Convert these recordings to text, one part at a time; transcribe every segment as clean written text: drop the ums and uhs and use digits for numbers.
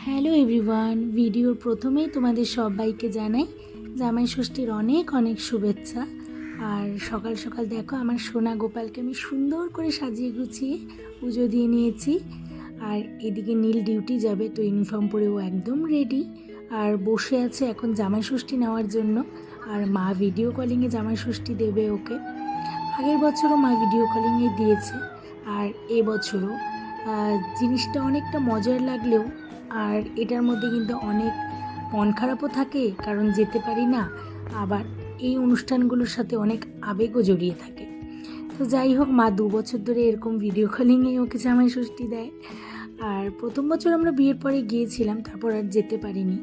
Hello everyone, ভিডিওর প্রথমেই তোমাদের সবাইকে জানাই জামাই ষষ্ঠীর অনেক অনেক শুভেচ্ছা। আর সকাল সকাল দেখো আমার সোনা গোপালকে আমি সুন্দর করে সাজিয়ে গুছিয়ে পুজো দিয়ে নিয়েছি। আর এদিকে নীল ডিউটি যাবে, তো ইউনিফর্ম পরে ও একদম রেডি আর বসে আছে এখন জামাই ষষ্ঠী নেওয়ার জন্য। আর মা ভিডিও কলিংয়ে জামাই ষষ্ঠী দেবে ওকে। আগের বছরও মা ভিডিও কলিংয়ে দিয়েছে, আর এবছরও জিনিসটা অনেকটা মজার লাগলেও আর এটার মধ্যে কিন্তু অনেক মন খারাপও থাকে, কারণ যেতে পারি না। আবার এই অনুষ্ঠানগুলোর সাথে অনেক আবেগও জড়িয়ে থাকে। তো যাই হোক, মা 2 বছর ধরে এরকম ভিডিও কলিংয়ে ওকে জামাই ষষ্ঠী দেয়। আর প্রথম বছর আমরা বিয়ের পরে গিয়েছিলাম, তারপর আর যেতে পারিনি।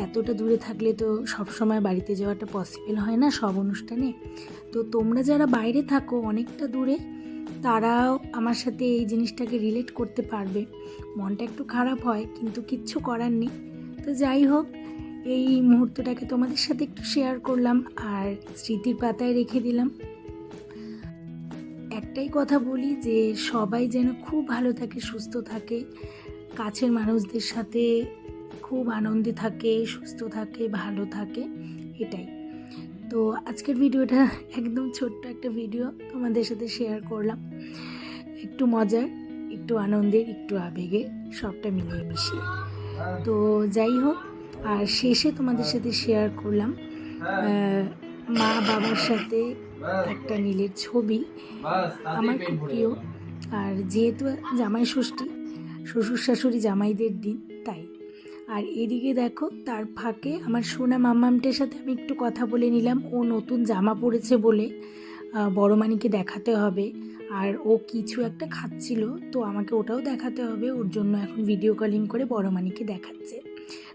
এতটা দূরে থাকলে তো সব সময় বাড়িতে যাওয়াটা পসিবল হয় না সব অনুষ্ঠানে। তো তোমরা যারা বাইরে থাকো অনেকটা দূরে, তারাও আমার সাথে এই জিনিসটাকে রিলেট করতে পারবে। মনটা একটু খারাপ হয়, কিন্তু কিচ্ছু করার নেই। তো যাই হোক, এই মুহূর্তটাকে তোমাদের সাথে একটু শেয়ার করলাম আর স্মৃতির পাতায় রেখে দিলাম। একটাই কথা বলি যে সবাই যেন খুব ভালো থাকে, সুস্থ থাকে, কাছের মানুষদের সাথে খুব আনন্দে থাকে, সুস্থ থাকে, ভালো থাকে, এটাই। তো আজকের ভিডিওটা একদম ছোট্ট একটা ভিডিও তোমাদের সাথে শেয়ার করলাম, একটু মজার, একটু আনন্দের, একটু আবেগের, সবটা মিলিয়ে মিশিয়ে। তো যাই হোক, আর শেষে তোমাদের সাথে শেয়ার করলাম মা বাবার সাথে একটা নীলের ছবি, আমার খুব প্রিয়। আর যেহেতু জামাই ষষ্ঠী, শ্বশুর শাশুড়ি জামাইদের দিন, তাই। আর এদিকে দেখো, তার ফাঁকে আমার সোনা মাম্মামটার সাথে আমি একটু কথা বলে নিলাম। ও নতুন জামা পরেছে বলে বড় মানিকে দেখাতে হবে, আর ও কিছু একটা খাচ্ছিল, তো আমাকে ওটাও দেখাতে হবে। ওর জন্য এখন ভিডিও কলিং করে বড় মানিকে দেখাচ্ছে।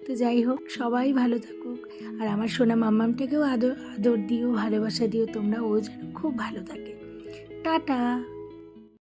তো যাই হোক, সবাই ভালো থাকুক, আর আমার সোনা মাম্মামটাকেও আদর দিও, ভালোবাসা দিও তোমরা, ও যেন খুব ভালো থাকে। টাটা।